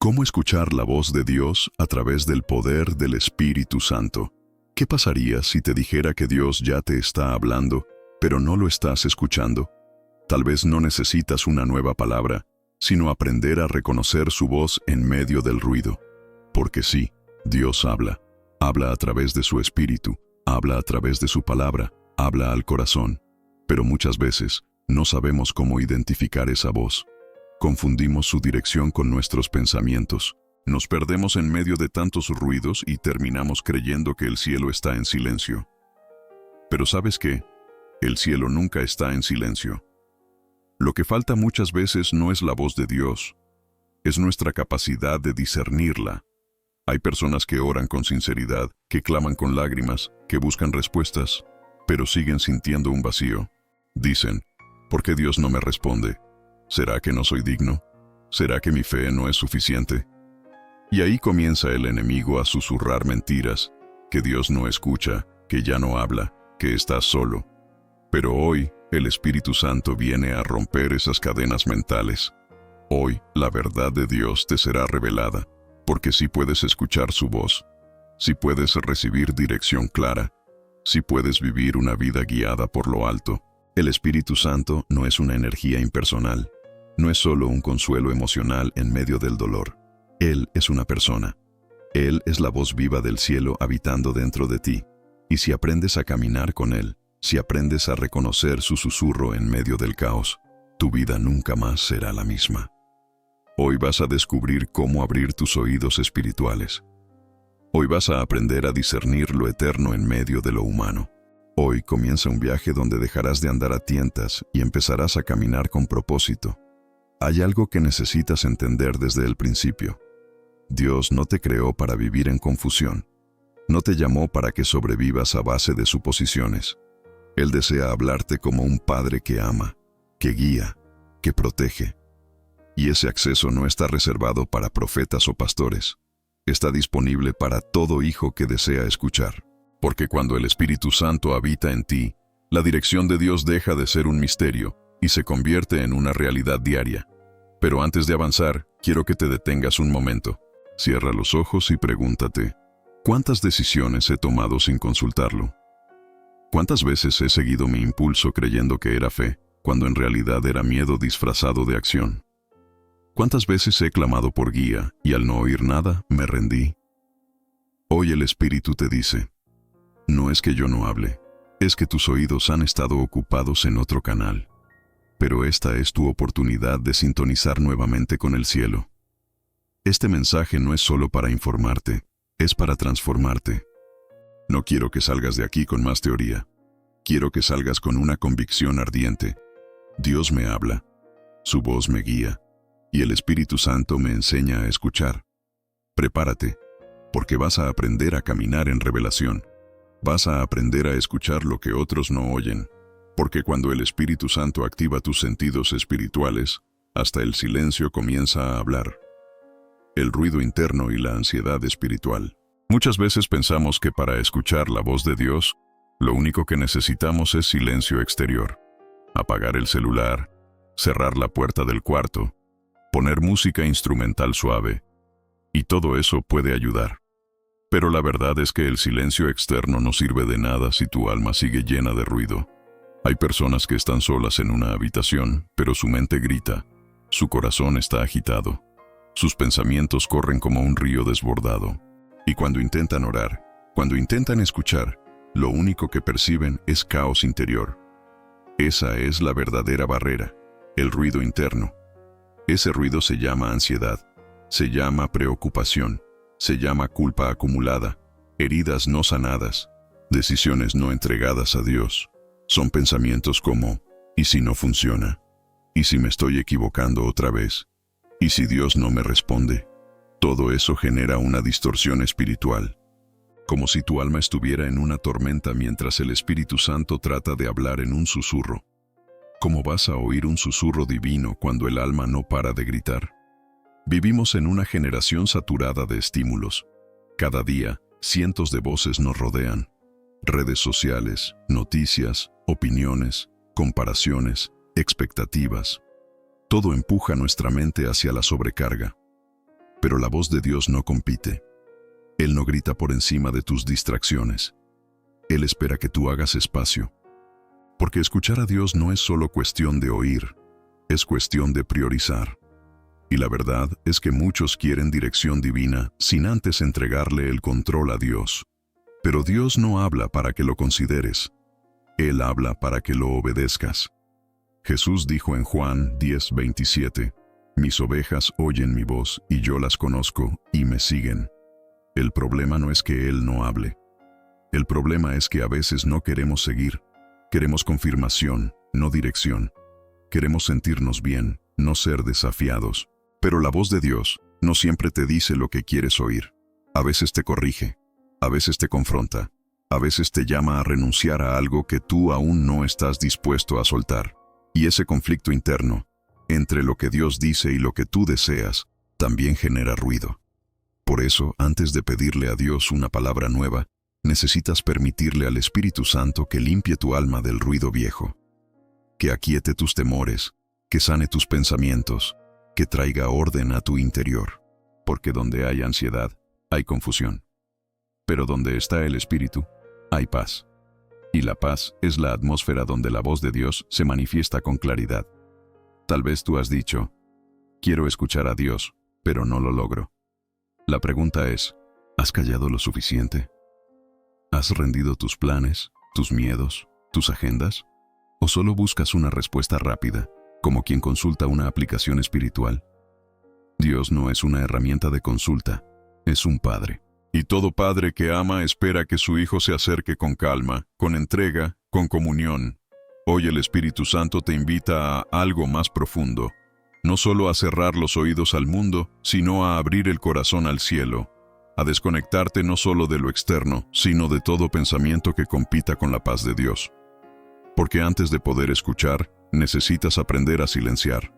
¿Cómo escuchar la voz de Dios a través del poder del Espíritu Santo? ¿Qué pasaría si te dijera que Dios ya te está hablando, pero no lo estás escuchando? Tal vez no necesitas una nueva palabra, sino aprender a reconocer su voz en medio del ruido. Porque sí, Dios habla. Habla a través de su Espíritu, habla a través de su palabra, habla al corazón. Pero muchas veces no sabemos cómo identificar esa voz. Confundimos su dirección con nuestros pensamientos. Nos perdemos en medio de tantos ruidos y terminamos creyendo que el cielo está en silencio. Pero ¿sabes qué? El cielo nunca está en silencio. Lo que falta muchas veces no es la voz de Dios, es nuestra capacidad de discernirla. Hay personas que oran con sinceridad, que claman con lágrimas, que buscan respuestas, pero siguen sintiendo un vacío. Dicen, ¿por qué Dios no me responde? ¿Será que no soy digno? ¿Será que mi fe no es suficiente? Y ahí comienza el enemigo a susurrar mentiras, que Dios no escucha, que ya no habla, que estás solo. Pero hoy, el Espíritu Santo viene a romper esas cadenas mentales. Hoy, la verdad de Dios te será revelada, porque si puedes escuchar su voz, si puedes recibir dirección clara, si puedes vivir una vida guiada por lo alto. El Espíritu Santo no es una energía impersonal, no es solo un consuelo emocional en medio del dolor. Él es una persona. Él es la voz viva del cielo habitando dentro de ti. Y si aprendes a caminar con Él, si aprendes a reconocer su susurro en medio del caos, tu vida nunca más será la misma. Hoy vas a descubrir cómo abrir tus oídos espirituales. Hoy vas a aprender a discernir lo eterno en medio de lo humano. Hoy comienza un viaje donde dejarás de andar a tientas y empezarás a caminar con propósito. Hay algo que necesitas entender desde el principio. Dios no te creó para vivir en confusión. No te llamó para que sobrevivas a base de suposiciones. Él desea hablarte como un padre que ama, que guía, que protege. Y ese acceso no está reservado para profetas o pastores. Está disponible para todo hijo que desea escuchar. Porque cuando el Espíritu Santo habita en ti, la dirección de Dios deja de ser un misterio y se convierte en una realidad diaria. Pero antes de avanzar, quiero que te detengas un momento. Cierra los ojos y pregúntate, ¿cuántas decisiones he tomado sin consultarlo? ¿Cuántas veces he seguido mi impulso creyendo que era fe, cuando en realidad era miedo disfrazado de acción? ¿Cuántas veces he clamado por guía y al no oír nada, me rendí? Hoy el Espíritu te dice, no es que yo no hable, es que tus oídos han estado ocupados en otro canal. Pero esta es tu oportunidad de sintonizar nuevamente con el cielo. Este mensaje no es solo para informarte, es para transformarte. No quiero que salgas de aquí con más teoría. Quiero que salgas con una convicción ardiente. Dios me habla, su voz me guía, y el Espíritu Santo me enseña a escuchar. Prepárate, porque vas a aprender a caminar en revelación. Vas a aprender a escuchar lo que otros no oyen. Porque cuando el Espíritu Santo activa tus sentidos espirituales, hasta el silencio comienza a hablar. El ruido interno y la ansiedad espiritual. Muchas veces pensamos que para escuchar la voz de Dios, lo único que necesitamos es silencio exterior. Apagar el celular, cerrar la puerta del cuarto, poner música instrumental suave. Y todo eso puede ayudar. Pero la verdad es que el silencio externo no sirve de nada si tu alma sigue llena de ruido. Hay personas que están solas en una habitación, pero su mente grita, su corazón está agitado, sus pensamientos corren como un río desbordado. Y cuando intentan orar, cuando intentan escuchar, lo único que perciben es caos interior. Esa es la verdadera barrera, el ruido interno. Ese ruido se llama ansiedad, se llama preocupación, se llama culpa acumulada, heridas no sanadas, decisiones no entregadas a Dios. Son pensamientos como, ¿y si no funciona? ¿Y si me estoy equivocando otra vez? ¿Y si Dios no me responde? Todo eso genera una distorsión espiritual. Como si tu alma estuviera en una tormenta mientras el Espíritu Santo trata de hablar en un susurro. ¿Cómo vas a oír un susurro divino cuando el alma no para de gritar? Vivimos en una generación saturada de estímulos. Cada día, cientos de voces nos rodean. Redes sociales, noticias, opiniones, comparaciones, expectativas. Todo empuja nuestra mente hacia la sobrecarga. Pero la voz de Dios no compite. Él no grita por encima de tus distracciones. Él espera que tú hagas espacio. Porque escuchar a Dios no es solo cuestión de oír, es cuestión de priorizar. Y la verdad es que muchos quieren dirección divina sin antes entregarle el control a Dios. Pero Dios no habla para que lo consideres. Él habla para que lo obedezcas. Jesús dijo en Juan 10:27, «Mis ovejas oyen mi voz y yo las conozco y me siguen». El problema no es que Él no hable. El problema es que a veces no queremos seguir. Queremos confirmación, no dirección. Queremos sentirnos bien, no ser desafiados. Pero la voz de Dios no siempre te dice lo que quieres oír. A veces te corrige, a veces te confronta, a veces te llama a renunciar a algo que tú aún no estás dispuesto a soltar. Y ese conflicto interno, entre lo que Dios dice y lo que tú deseas, también genera ruido. Por eso, antes de pedirle a Dios una palabra nueva, necesitas permitirle al Espíritu Santo que limpie tu alma del ruido viejo, que aquiete tus temores, que sane tus pensamientos, que traiga orden a tu interior, porque donde hay ansiedad, hay confusión. Pero donde está el Espíritu, hay paz. Y la paz es la atmósfera donde la voz de Dios se manifiesta con claridad. Tal vez tú has dicho, quiero escuchar a Dios, pero no lo logro. La pregunta es, ¿has callado lo suficiente? ¿Has rendido tus planes, tus miedos, tus agendas? ¿O solo buscas una respuesta rápida, como quien consulta una aplicación espiritual? Dios no es una herramienta de consulta, es un padre. Y todo padre que ama espera que su hijo se acerque con calma, con entrega, con comunión. Hoy el Espíritu Santo te invita a algo más profundo, no solo a cerrar los oídos al mundo, sino a abrir el corazón al cielo, a desconectarte no solo de lo externo, sino de todo pensamiento que compita con la paz de Dios. Porque antes de poder escuchar, necesitas aprender a silenciar.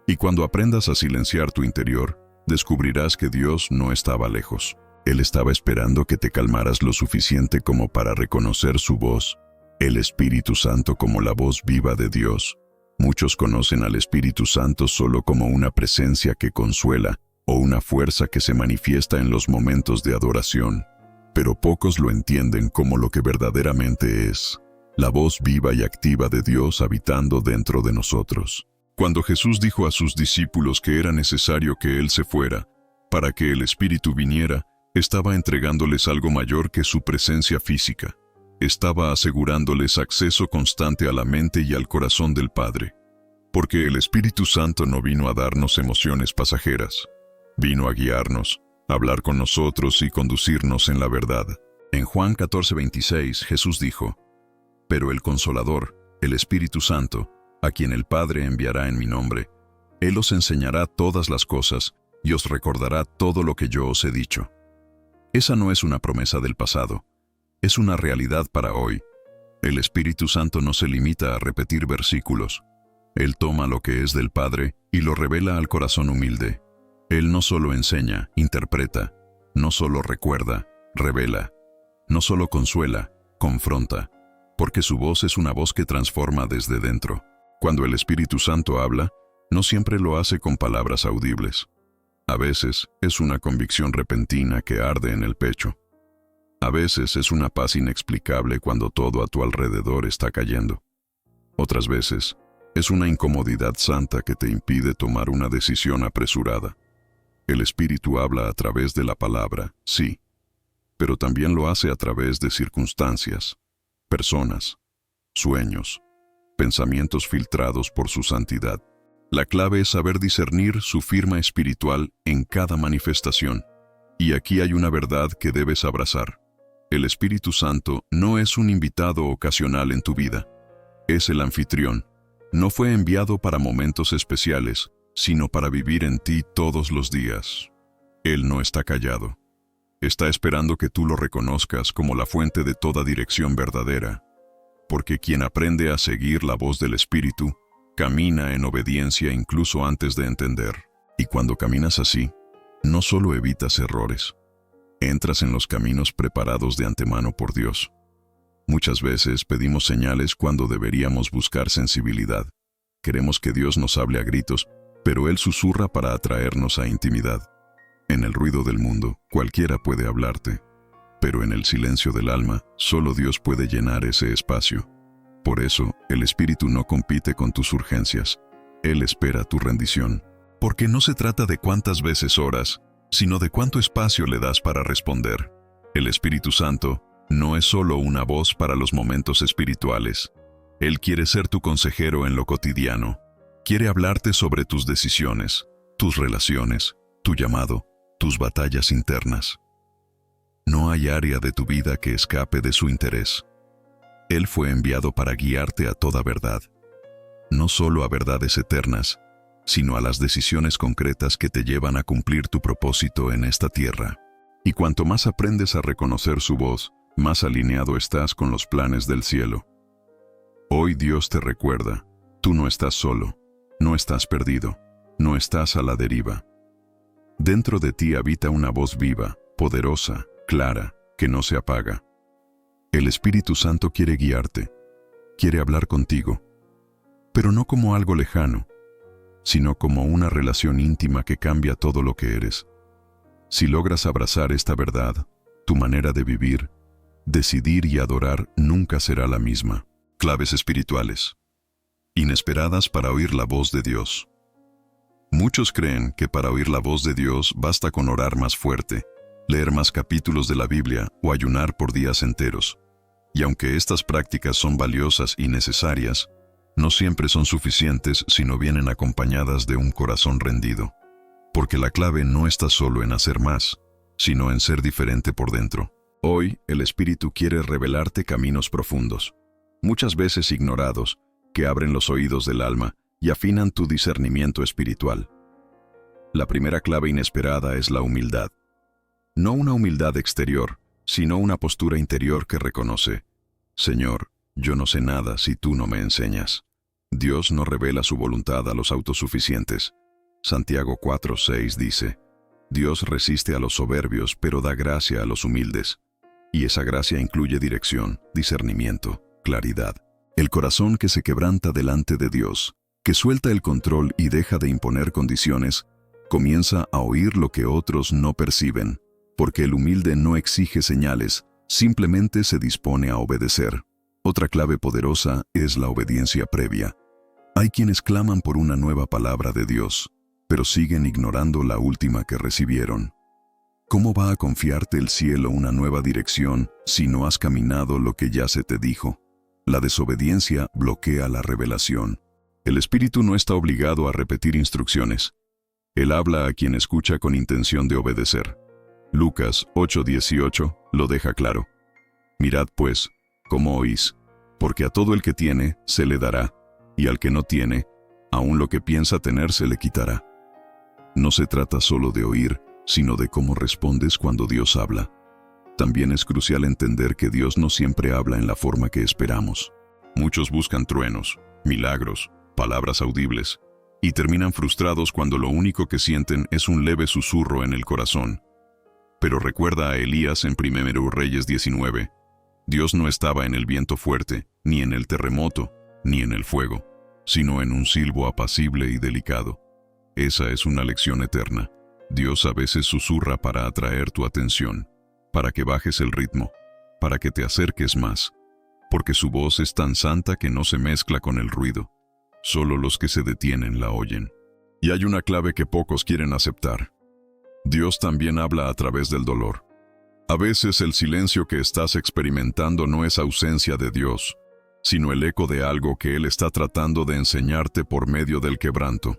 Y cuando aprendas a silenciar tu interior, descubrirás que Dios no estaba lejos. Él estaba esperando que te calmaras lo suficiente como para reconocer su voz, el Espíritu Santo como la voz viva de Dios. Muchos conocen al Espíritu Santo solo como una presencia que consuela o una fuerza que se manifiesta en los momentos de adoración, pero pocos lo entienden como lo que verdaderamente es, la voz viva y activa de Dios habitando dentro de nosotros. Cuando Jesús dijo a sus discípulos que era necesario que Él se fuera, para que el Espíritu viniera, estaba entregándoles algo mayor que su presencia física. Estaba asegurándoles acceso constante a la mente y al corazón del Padre. Porque el Espíritu Santo no vino a darnos emociones pasajeras. Vino a guiarnos, a hablar con nosotros y conducirnos en la verdad. En Juan 14:26 Jesús dijo, «Pero el Consolador, el Espíritu Santo, a quien el Padre enviará en mi nombre, Él os enseñará todas las cosas y os recordará todo lo que yo os he dicho». Esa no es una promesa del pasado, es una realidad para hoy. El Espíritu Santo no se limita a repetir versículos. Él toma lo que es del Padre y lo revela al corazón humilde. Él no solo enseña, interpreta, no solo recuerda, revela, no solo consuela, confronta, porque su voz es una voz que transforma desde dentro. Cuando el Espíritu Santo habla, no siempre lo hace con palabras audibles. A veces es una convicción repentina que arde en el pecho. A veces es una paz inexplicable cuando todo a tu alrededor está cayendo. Otras veces es una incomodidad santa que te impide tomar una decisión apresurada. El Espíritu habla a través de la palabra, sí, pero también lo hace a través de circunstancias, personas, sueños, pensamientos filtrados por su santidad. La clave es saber discernir su firma espiritual en cada manifestación. Y aquí hay una verdad que debes abrazar. El Espíritu Santo no es un invitado ocasional en tu vida. Es el anfitrión. No fue enviado para momentos especiales, sino para vivir en ti todos los días. Él no está callado. Está esperando que tú lo reconozcas como la fuente de toda dirección verdadera. Porque quien aprende a seguir la voz del Espíritu, camina en obediencia incluso antes de entender. Y cuando caminas así, no solo evitas errores, entras en los caminos preparados de antemano por Dios. Muchas veces pedimos señales cuando deberíamos buscar sensibilidad. Queremos que Dios nos hable a gritos, pero Él susurra para atraernos a intimidad. En el ruido del mundo, cualquiera puede hablarte, pero en el silencio del alma, solo Dios puede llenar ese espacio. Por eso, el Espíritu no compite con tus urgencias. Él espera tu rendición. Porque no se trata de cuántas veces oras, sino de cuánto espacio le das para responder. El Espíritu Santo no es solo una voz para los momentos espirituales. Él quiere ser tu consejero en lo cotidiano. Quiere hablarte sobre tus decisiones, tus relaciones, tu llamado, tus batallas internas. No hay área de tu vida que escape de su interés. Él fue enviado para guiarte a toda verdad. No solo a verdades eternas, sino a las decisiones concretas que te llevan a cumplir tu propósito en esta tierra. Y cuanto más aprendes a reconocer su voz, más alineado estás con los planes del cielo. Hoy Dios te recuerda, tú no estás solo, no estás perdido, no estás a la deriva. Dentro de ti habita una voz viva, poderosa, clara, que no se apaga. El Espíritu Santo quiere guiarte, quiere hablar contigo, pero no como algo lejano, sino como una relación íntima que cambia todo lo que eres. Si logras abrazar esta verdad, tu manera de vivir, decidir y adorar nunca será la misma. Claves espirituales. Inesperadas para oír la voz de Dios. Muchos creen que para oír la voz de Dios basta con orar más fuerte, leer más capítulos de la Biblia o ayunar por días enteros. Y aunque estas prácticas son valiosas y necesarias, no siempre son suficientes si no vienen acompañadas de un corazón rendido. Porque la clave no está solo en hacer más, sino en ser diferente por dentro. Hoy, el Espíritu quiere revelarte caminos profundos, muchas veces ignorados, que abren los oídos del alma y afinan tu discernimiento espiritual. La primera clave inesperada es la humildad. No una humildad exterior, sino una postura interior que reconoce: Señor, yo no sé nada si tú no me enseñas. Dios no revela su voluntad a los autosuficientes. Santiago 4:6 dice: Dios resiste a los soberbios, pero da gracia a los humildes. Y esa gracia incluye dirección, discernimiento, claridad. El corazón que se quebranta delante de Dios, que suelta el control y deja de imponer condiciones, comienza a oír lo que otros no perciben, porque el humilde no exige señales, simplemente se dispone a obedecer. Otra clave poderosa es la obediencia previa. Hay quienes claman por una nueva palabra de Dios, pero siguen ignorando la última que recibieron. ¿Cómo va a confiarte el cielo una nueva dirección si no has caminado lo que ya se te dijo? La desobediencia bloquea la revelación. El Espíritu no está obligado a repetir instrucciones. Él habla a quien escucha con intención de obedecer. Lucas 8:18 lo deja claro. Mirad pues, cómo oís, porque a todo el que tiene se le dará, y al que no tiene, aun lo que piensa tener se le quitará. No se trata solo de oír, sino de cómo respondes cuando Dios habla. También es crucial entender que Dios no siempre habla en la forma que esperamos. Muchos buscan truenos, milagros, palabras audibles, y terminan frustrados cuando lo único que sienten es un leve susurro en el corazón. Pero recuerda a Elías en 1 Reyes 19. Dios no estaba en el viento fuerte, ni en el terremoto, ni en el fuego, sino en un silbo apacible y delicado. Esa es una lección eterna. Dios a veces susurra para atraer tu atención, para que bajes el ritmo, para que te acerques más, porque su voz es tan santa que no se mezcla con el ruido. Solo los que se detienen la oyen. Y hay una clave que pocos quieren aceptar. Dios también habla a través del dolor. A veces el silencio que estás experimentando no es ausencia de Dios, sino el eco de algo que Él está tratando de enseñarte por medio del quebranto.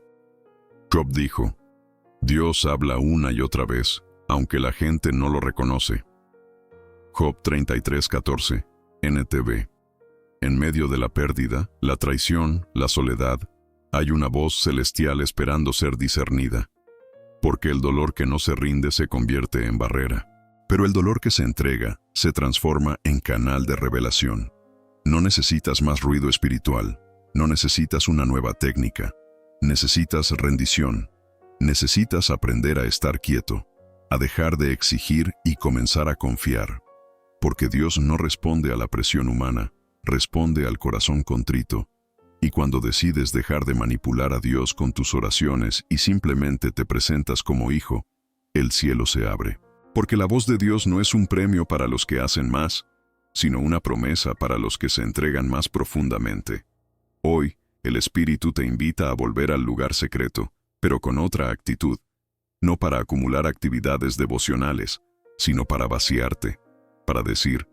Job dijo: Dios habla una y otra vez, aunque la gente no lo reconoce. Job 33:14, NTV. En medio de la pérdida, la traición, la soledad, hay una voz celestial esperando ser discernida. Porque el dolor que no se rinde se convierte en barrera. Pero el dolor que se entrega se transforma en canal de revelación. No necesitas más ruido espiritual, no necesitas una nueva técnica, necesitas rendición, necesitas aprender a estar quieto, a dejar de exigir y comenzar a confiar. Porque Dios no responde a la presión humana, responde al corazón contrito. Y cuando decides dejar de manipular a Dios con tus oraciones y simplemente te presentas como hijo, el cielo se abre. Porque la voz de Dios no es un premio para los que hacen más, sino una promesa para los que se entregan más profundamente. Hoy, el Espíritu te invita a volver al lugar secreto, pero con otra actitud, no para acumular actividades devocionales, sino para vaciarte, para decir,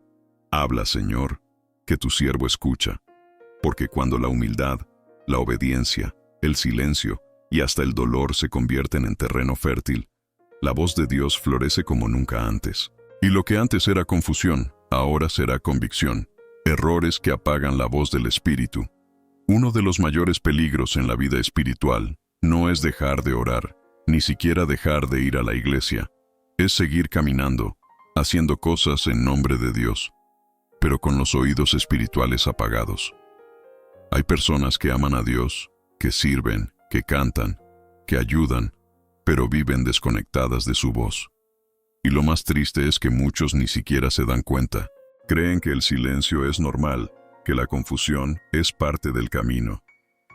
habla, Señor, que tu siervo escucha. Porque cuando la humildad, la obediencia, el silencio y hasta el dolor se convierten en terreno fértil, la voz de Dios florece como nunca antes. Y lo que antes era confusión, ahora será convicción. Errores que apagan la voz del Espíritu. Uno de los mayores peligros en la vida espiritual no es dejar de orar, ni siquiera dejar de ir a la iglesia. Es seguir caminando, haciendo cosas en nombre de Dios, pero con los oídos espirituales apagados. Hay personas que aman a Dios, que sirven, que cantan, que ayudan, pero viven desconectadas de su voz. Y lo más triste es que muchos ni siquiera se dan cuenta. Creen que el silencio es normal, que la confusión es parte del camino.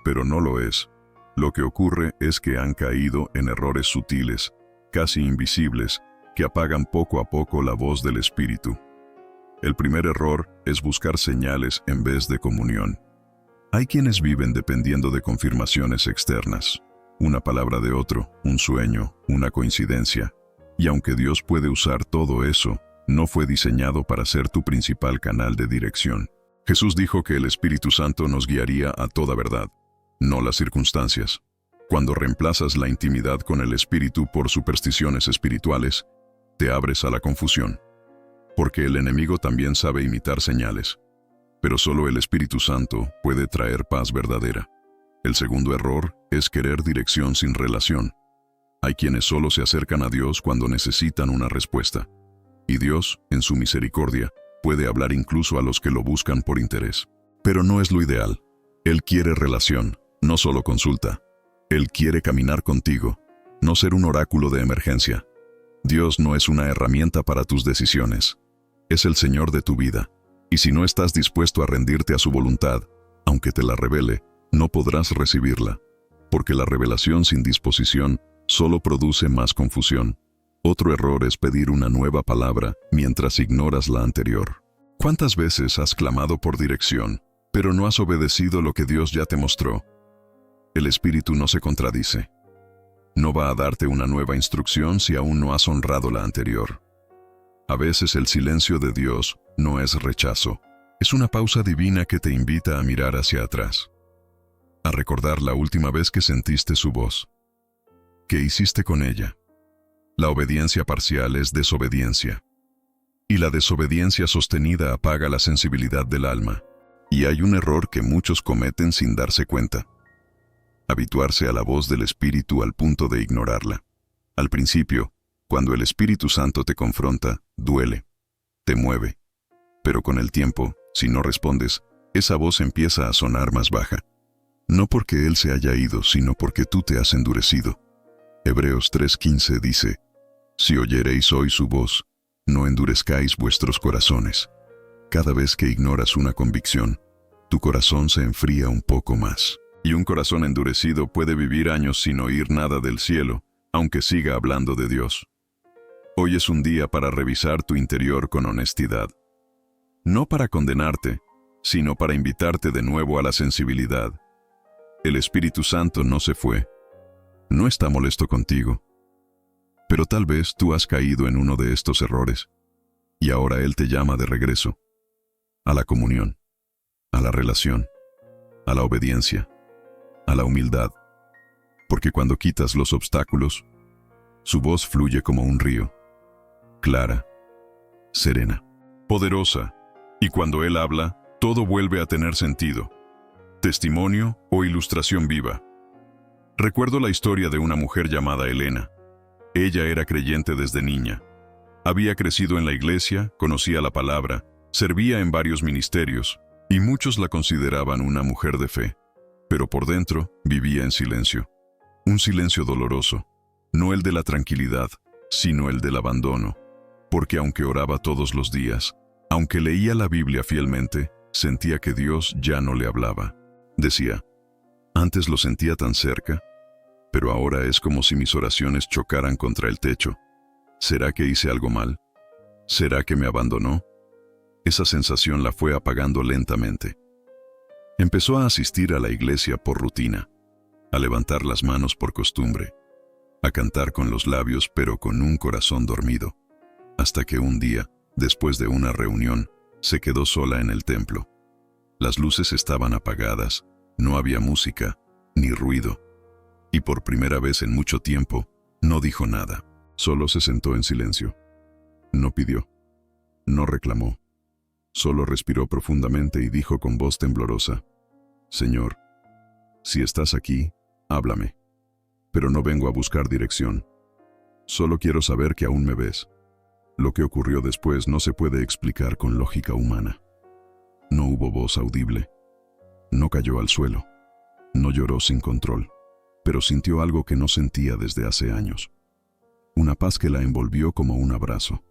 Pero no lo es. Lo que ocurre es que han caído en errores sutiles, casi invisibles, que apagan poco a poco la voz del Espíritu. El primer error es buscar señales en vez de comunión. Hay quienes viven dependiendo de confirmaciones externas. Una palabra de otro, un sueño, una coincidencia. Y aunque Dios puede usar todo eso, no fue diseñado para ser tu principal canal de dirección. Jesús dijo que el Espíritu Santo nos guiaría a toda verdad, no las circunstancias. Cuando reemplazas la intimidad con el Espíritu por supersticiones espirituales, te abres a la confusión. Porque el enemigo también sabe imitar señales. Pero solo el Espíritu Santo puede traer paz verdadera. El segundo error es querer dirección sin relación. Hay quienes solo se acercan a Dios cuando necesitan una respuesta. Y Dios, en su misericordia, puede hablar incluso a los que lo buscan por interés. Pero no es lo ideal. Él quiere relación, no solo consulta. Él quiere caminar contigo, no ser un oráculo de emergencia. Dios no es una herramienta para tus decisiones. Es el Señor de tu vida. Y si no estás dispuesto a rendirte a su voluntad, aunque te la revele, no podrás recibirla. Porque la revelación sin disposición solo produce más confusión. Otro error es pedir una nueva palabra mientras ignoras la anterior. ¿Cuántas veces has clamado por dirección, pero no has obedecido lo que Dios ya te mostró? El Espíritu no se contradice. No va a darte una nueva instrucción si aún no has honrado la anterior. A veces el silencio de Dios no es rechazo. Es una pausa divina que te invita a mirar hacia atrás. A recordar la última vez que sentiste su voz. ¿Qué hiciste con ella? La obediencia parcial es desobediencia. Y la desobediencia sostenida apaga la sensibilidad del alma. Y hay un error que muchos cometen sin darse cuenta. Habituarse a la voz del Espíritu al punto de ignorarla. Al principio, cuando el Espíritu Santo te confronta, duele, te mueve. Pero con el tiempo, si no respondes, esa voz empieza a sonar más baja. No porque Él se haya ido, sino porque tú te has endurecido. Hebreos 3:15 dice, «Si oyereis hoy su voz, no endurezcáis vuestros corazones». Cada vez que ignoras una convicción, tu corazón se enfría un poco más. Y un corazón endurecido puede vivir años sin oír nada del cielo, aunque siga hablando de Dios. Hoy es un día para revisar tu interior con honestidad. No para condenarte, sino para invitarte de nuevo a la sensibilidad. El Espíritu Santo no se fue. No está molesto contigo. Pero tal vez tú has caído en uno de estos errores, y ahora Él te llama de regreso. A la comunión, a la relación, a la obediencia, a la humildad. Porque cuando quitas los obstáculos, su voz fluye como un río, clara, serena, poderosa, y cuando Él habla, todo vuelve a tener sentido. Testimonio o ilustración viva. Recuerdo la historia de una mujer llamada Elena. Ella era creyente desde niña. Había crecido en la iglesia, conocía la palabra, servía en varios ministerios, y muchos la consideraban una mujer de fe. Pero por dentro vivía en silencio. Un silencio doloroso, no el de la tranquilidad, sino el del abandono. Porque aunque oraba todos los días, aunque leía la Biblia fielmente, sentía que Dios ya no le hablaba. Decía, antes lo sentía tan cerca, pero ahora es como si mis oraciones chocaran contra el techo. ¿Será que hice algo mal? ¿Será que me abandonó? Esa sensación la fue apagando lentamente. Empezó a asistir a la iglesia por rutina, a levantar las manos por costumbre, a cantar con los labios pero con un corazón dormido, hasta que un día, después de una reunión, se quedó sola en el templo. Las luces estaban apagadas, no había música, ni ruido, y por primera vez en mucho tiempo, no dijo nada, solo se sentó en silencio. No pidió, no reclamó, solo respiró profundamente y dijo con voz temblorosa: Señor, si estás aquí, háblame, pero no vengo a buscar dirección. Solo quiero saber que aún me ves. Lo que ocurrió después no se puede explicar con lógica humana. No hubo voz audible, no cayó al suelo, no lloró sin control, pero sintió algo que no sentía desde hace años. Una paz que la envolvió como un abrazo,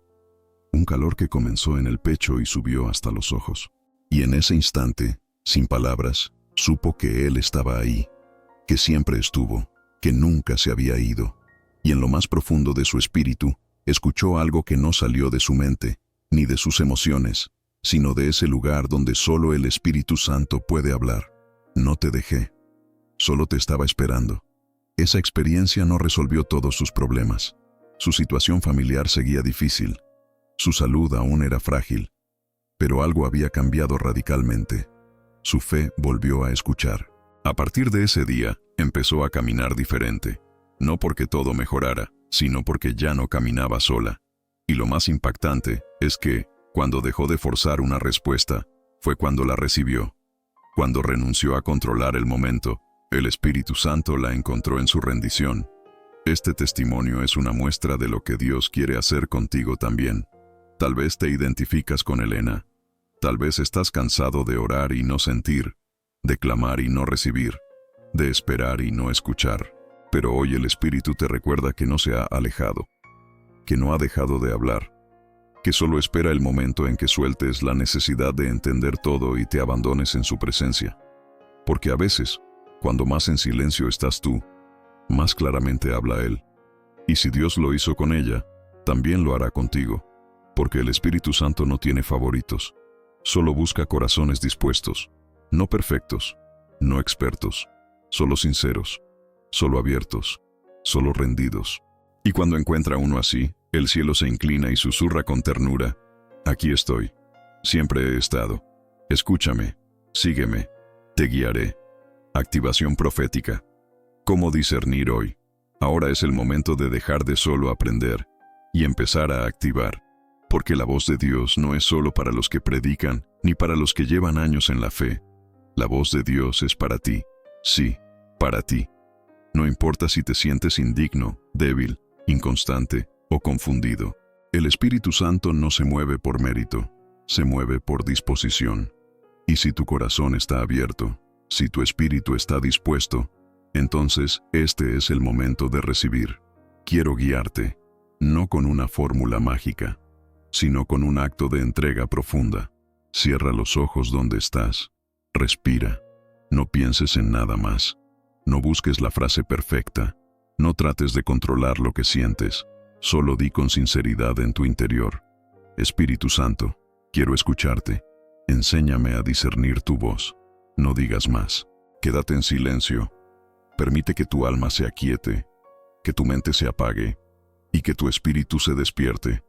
un calor que comenzó en el pecho y subió hasta los ojos. Y en ese instante, sin palabras, supo que él estaba ahí, que siempre estuvo, que nunca se había ido. Y en lo más profundo de su espíritu, escuchó algo que no salió de su mente, ni de sus emociones, sino de ese lugar donde solo el Espíritu Santo puede hablar. No te dejé, solo te estaba esperando. Esa experiencia no resolvió todos sus problemas. Su situación familiar seguía difícil, su salud aún era frágil, pero algo había cambiado radicalmente. Su fe volvió a escuchar. A partir de ese día, empezó a caminar diferente, no porque todo mejorara, sino porque ya no caminaba sola. Y lo más impactante es que, cuando dejó de forzar una respuesta, fue cuando la recibió. Cuando renunció a controlar el momento, el Espíritu Santo la encontró en su rendición. Este testimonio es una muestra de lo que Dios quiere hacer contigo también. Tal vez te identificas con Elena. Tal vez estás cansado de orar y no sentir, de clamar y no recibir, de esperar y no escuchar. Pero hoy el Espíritu te recuerda que no se ha alejado, que no ha dejado de hablar, que solo espera el momento en que sueltes la necesidad de entender todo y te abandones en su presencia. Porque a veces, cuando más en silencio estás tú, más claramente habla Él. Y si Dios lo hizo con ella, también lo hará contigo, porque el Espíritu Santo no tiene favoritos, solo busca corazones dispuestos, no perfectos, no expertos, solo sinceros, solo abiertos, solo rendidos. Y cuando encuentra uno así, el cielo se inclina y susurra con ternura: aquí estoy, siempre he estado, escúchame, sígueme, te guiaré. Activación profética. ¿Cómo discernir hoy? Ahora es el momento de dejar de solo aprender y empezar a activar, porque la voz de Dios no es solo para los que predican, ni para los que llevan años en la fe. La voz de Dios es para ti, sí, para ti. No importa si te sientes indigno, débil, inconstante o confundido. El Espíritu Santo no se mueve por mérito, se mueve por disposición. Y si tu corazón está abierto, si tu espíritu está dispuesto, entonces este es el momento de recibir. Quiero guiarte, no con una fórmula mágica, sino con un acto de entrega profunda. Cierra los ojos donde estás, respira, no pienses en nada más. No busques la frase perfecta, no trates de controlar lo que sientes, solo di con sinceridad en tu interior: Espíritu Santo, quiero escucharte, enséñame a discernir tu voz. No digas más, quédate en silencio, permite que tu alma se aquiete, que tu mente se apague y que tu espíritu se despierte.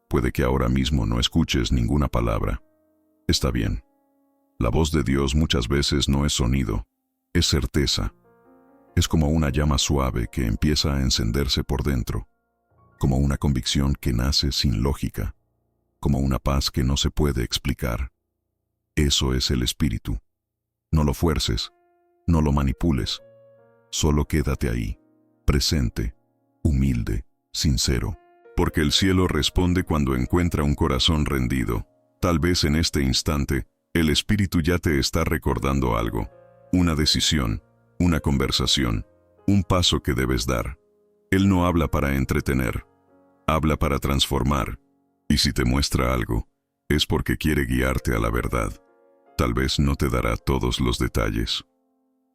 Puede que ahora mismo no escuches ninguna palabra. Está bien. La voz de Dios muchas veces no es sonido, es certeza. Es como una llama suave que empieza a encenderse por dentro, como una convicción que nace sin lógica, como una paz que no se puede explicar. Eso es el Espíritu. No lo fuerces, no lo manipules, solo quédate ahí, presente, humilde, sincero. Porque el cielo responde cuando encuentra un corazón rendido. Tal vez en este instante, el Espíritu ya te está recordando algo, una decisión, una conversación, un paso que debes dar. Él no habla para entretener, habla para transformar. Y si te muestra algo, es porque quiere guiarte a la verdad. Tal vez no te dará todos los detalles.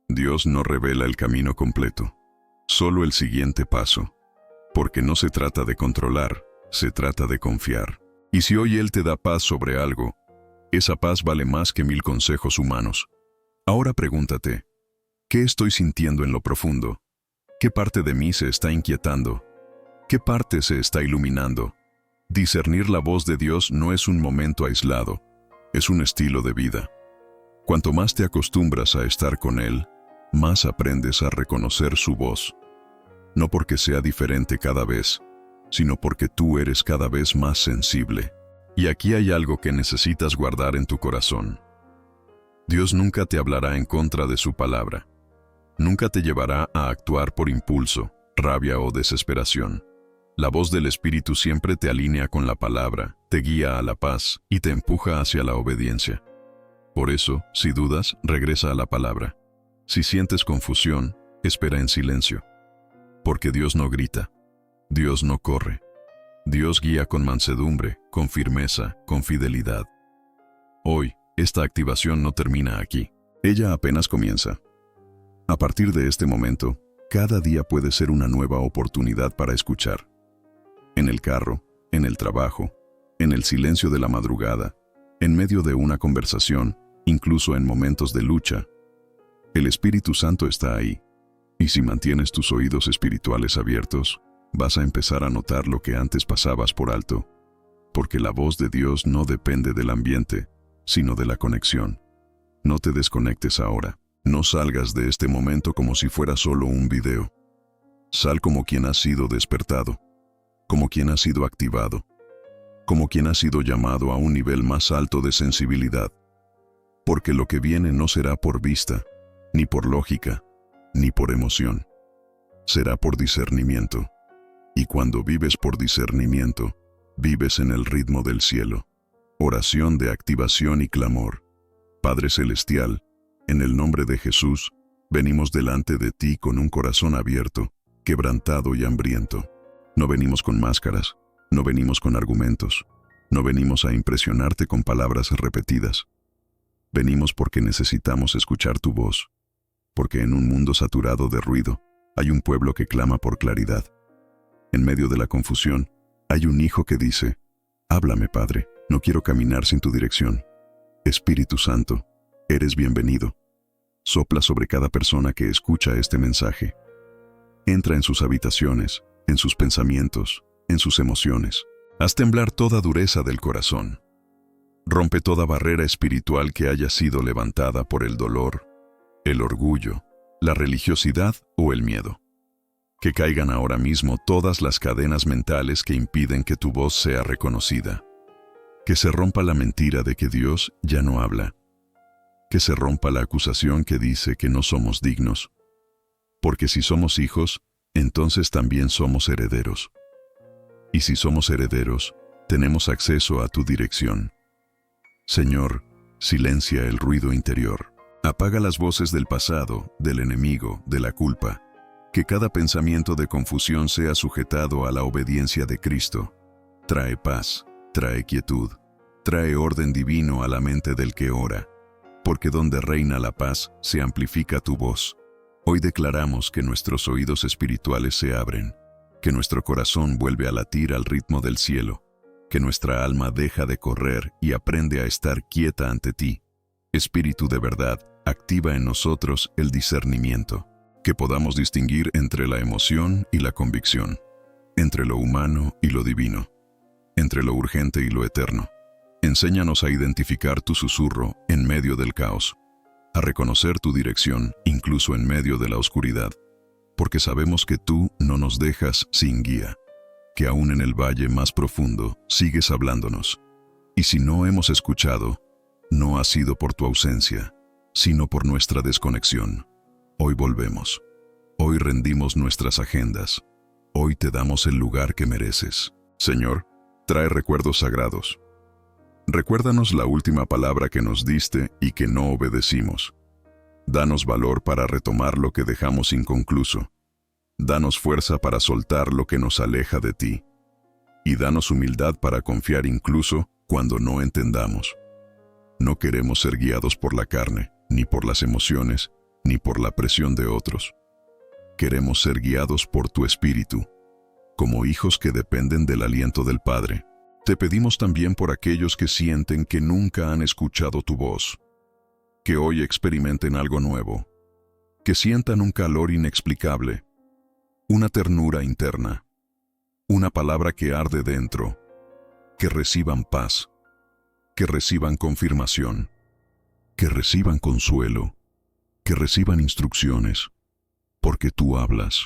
Dios no revela el camino completo, solo el siguiente paso. Porque no se trata de controlar, se trata de confiar. Y si hoy Él te da paz sobre algo, esa paz vale más que 1000 consejos humanos. Ahora pregúntate, ¿qué estoy sintiendo en lo profundo? ¿Qué parte de mí se está inquietando? ¿Qué parte se está iluminando? Discernir la voz de Dios no es un momento aislado, es un estilo de vida. Cuanto más te acostumbras a estar con Él, más aprendes a reconocer su voz. No porque sea diferente cada vez, sino porque tú eres cada vez más sensible. Y aquí hay algo que necesitas guardar en tu corazón. Dios nunca te hablará en contra de su palabra. Nunca te llevará a actuar por impulso, rabia o desesperación. La voz del Espíritu siempre te alinea con la palabra, te guía a la paz y te empuja hacia la obediencia. Por eso, si dudas, regresa a la palabra. Si sientes confusión, espera en silencio. Porque Dios no grita, Dios no corre. Dios guía con mansedumbre, con firmeza, con fidelidad. Hoy, esta activación no termina aquí. Ella apenas comienza. A partir de este momento, cada día puede ser una nueva oportunidad para escuchar. En el carro, en el trabajo, en el silencio de la madrugada, en medio de una conversación, incluso en momentos de lucha. El Espíritu Santo está ahí. Y si mantienes tus oídos espirituales abiertos, vas a empezar a notar lo que antes pasabas por alto. Porque la voz de Dios no depende del ambiente, sino de la conexión. No te desconectes ahora. No salgas de este momento como si fuera solo un video. Sal como quien ha sido despertado, como quien ha sido activado, como quien ha sido llamado a un nivel más alto de sensibilidad. Porque lo que viene no será por vista, ni por lógica, ni por emoción. Será por discernimiento. Y cuando vives por discernimiento, vives en el ritmo del cielo. Oración de activación y clamor. Padre Celestial, en el nombre de Jesús, venimos delante de ti con un corazón abierto, quebrantado y hambriento. No venimos con máscaras, no venimos con argumentos, no venimos a impresionarte con palabras repetidas. Venimos porque necesitamos escuchar tu voz, porque en un mundo saturado de ruido, hay un pueblo que clama por claridad. En medio de la confusión, hay un hijo que dice, háblame, Padre, no quiero caminar sin tu dirección. Espíritu Santo, eres bienvenido. Sopla sobre cada persona que escucha este mensaje. Entra en sus habitaciones, en sus pensamientos, en sus emociones. Haz temblar toda dureza del corazón. Rompe toda barrera espiritual que haya sido levantada por el dolor, el orgullo, la religiosidad o el miedo. Que caigan ahora mismo todas las cadenas mentales que impiden que tu voz sea reconocida. Que se rompa la mentira de que Dios ya no habla. Que se rompa la acusación que dice que no somos dignos. Porque si somos hijos, entonces también somos herederos. Y si somos herederos, tenemos acceso a tu dirección. Señor, silencia el ruido interior. Apaga las voces del pasado, del enemigo, de la culpa. Que cada pensamiento de confusión sea sujetado a la obediencia de Cristo. Trae paz, trae quietud, trae orden divino a la mente del que ora. Porque donde reina la paz, se amplifica tu voz. Hoy declaramos que nuestros oídos espirituales se abren, que nuestro corazón vuelve a latir al ritmo del cielo, que nuestra alma deja de correr y aprende a estar quieta ante ti. Espíritu de verdad, activa en nosotros el discernimiento, que podamos distinguir entre la emoción y la convicción, entre lo humano y lo divino, entre lo urgente y lo eterno. Enséñanos a identificar tu susurro en medio del caos, a reconocer tu dirección incluso en medio de la oscuridad, porque sabemos que tú no nos dejas sin guía, que aún en el valle más profundo sigues hablándonos. Y si no hemos escuchado, no ha sido por tu ausencia, sino por nuestra desconexión. Hoy volvemos. Hoy rendimos nuestras agendas. Hoy te damos el lugar que mereces. Señor, trae recuerdos sagrados. Recuérdanos la última palabra que nos diste y que no obedecimos. Danos valor para retomar lo que dejamos inconcluso. Danos fuerza para soltar lo que nos aleja de ti. Y danos humildad para confiar incluso cuando no entendamos. No queremos ser guiados por la carne, ni por las emociones, ni por la presión de otros. Queremos ser guiados por tu Espíritu. como hijos que dependen del aliento del Padre. Te pedimos también por aquellos que sienten que nunca han escuchado tu voz, que hoy experimenten algo nuevo, que sientan un calor inexplicable, una ternura interna, una palabra que arde dentro, que reciban paz, que reciban confirmación, que reciban consuelo, que reciban instrucciones, porque tú hablas,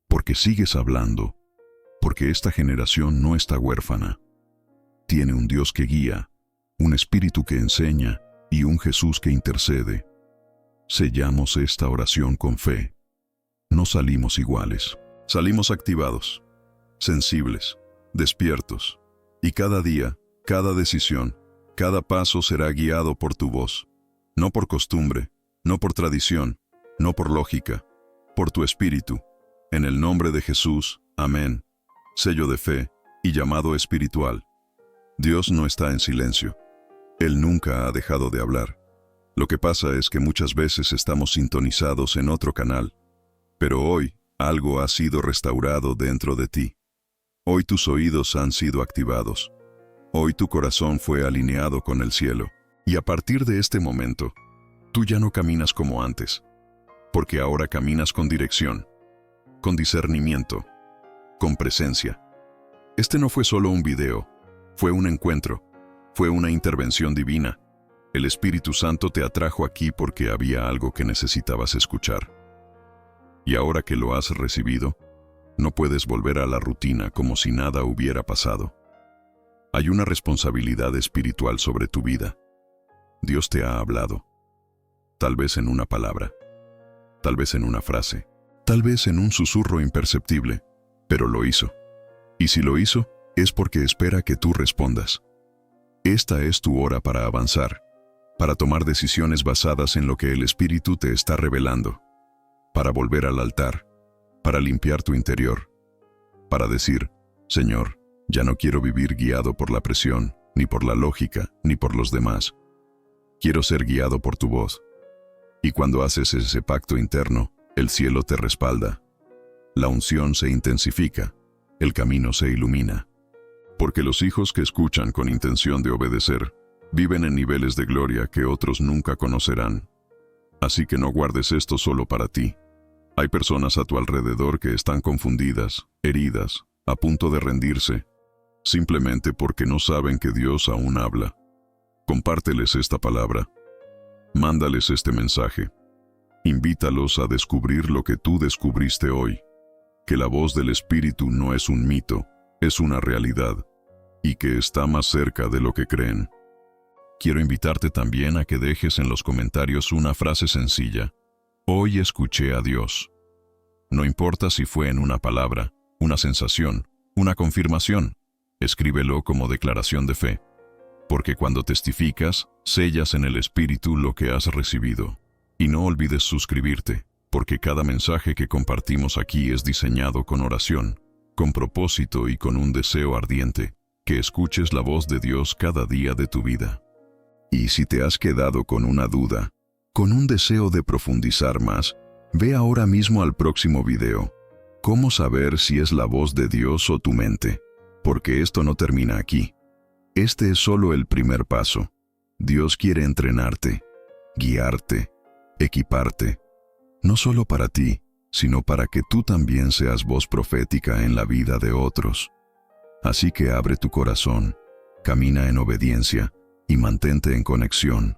porque sigues hablando, porque esta generación no está huérfana. Tiene un Dios que guía, un Espíritu que enseña y un Jesús que intercede. Sellamos esta oración con fe. No salimos iguales. Salimos activados, sensibles, despiertos. Y cada día, cada decisión, cada paso será guiado por tu voz. No por costumbre, no por tradición, no por lógica, por tu Espíritu. En el nombre de Jesús, amén. Sello de fe y llamado espiritual. Dios no está en silencio. Él nunca ha dejado de hablar. Lo que pasa es que muchas veces estamos sintonizados en otro canal. Pero hoy, algo ha sido restaurado dentro de ti. Hoy tus oídos han sido activados. Hoy tu corazón fue alineado con el cielo. Y a partir de este momento, tú ya no caminas como antes. Porque ahora caminas con dirección, con discernimiento, con presencia. Este no fue solo un video, fue un encuentro, fue una intervención divina. El Espíritu Santo te atrajo aquí porque había algo que necesitabas escuchar. Y ahora que lo has recibido, no puedes volver a la rutina como si nada hubiera pasado. Hay una responsabilidad espiritual sobre tu vida. Dios te ha hablado. Tal vez en una palabra, tal vez en una frase, tal vez en un susurro imperceptible, pero lo hizo. Y si lo hizo, es porque espera que tú respondas. Esta es tu hora para avanzar, para tomar decisiones basadas en lo que el Espíritu te está revelando, para volver al altar, para limpiar tu interior, para decir, Señor, ya no quiero vivir guiado por la presión, ni por la lógica, ni por los demás. Quiero ser guiado por tu voz. Y cuando haces ese pacto interno, el cielo te respalda. La unción se intensifica, el camino se ilumina. Porque los hijos que escuchan con intención de obedecer, viven en niveles de gloria que otros nunca conocerán. Así que no guardes esto solo para ti. Hay personas a tu alrededor que están confundidas, heridas, a punto de rendirse, simplemente porque no saben que Dios aún habla. Compárteles esta palabra. Mándales este mensaje. Invítalos a descubrir lo que tú descubriste hoy. Que la voz del Espíritu no es un mito, es una realidad, y que está más cerca de lo que creen. Quiero invitarte también a que dejes en los comentarios una frase sencilla. Hoy escuché a Dios. No importa si fue en una palabra, una sensación, una confirmación. Escríbelo como declaración de fe. Porque cuando testificas, sellas en el Espíritu lo que has recibido. Y no olvides suscribirte, porque cada mensaje que compartimos aquí es diseñado con oración, con propósito y con un deseo ardiente, que escuches la voz de Dios cada día de tu vida. Y si te has quedado con una duda, con un deseo de profundizar más, ve ahora mismo al próximo video. ¿Cómo saber si es la voz de Dios o tu mente? Porque esto no termina aquí. Este es solo el primer paso. Dios quiere entrenarte, guiarte, equiparte, no solo para ti, sino para que tú también seas voz profética en la vida de otros. Así que abre tu corazón, camina en obediencia y mantente en conexión,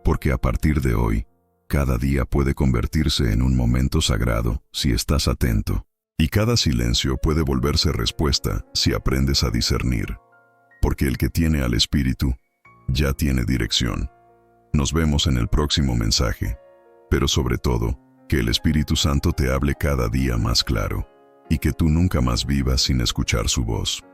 porque a partir de hoy, cada día puede convertirse en un momento sagrado si estás atento, y cada silencio puede volverse respuesta si aprendes a discernir, porque el que tiene al Espíritu ya tiene dirección. Nos vemos en el próximo mensaje, pero sobre todo, que el Espíritu Santo te hable cada día más claro, y que tú nunca más vivas sin escuchar su voz.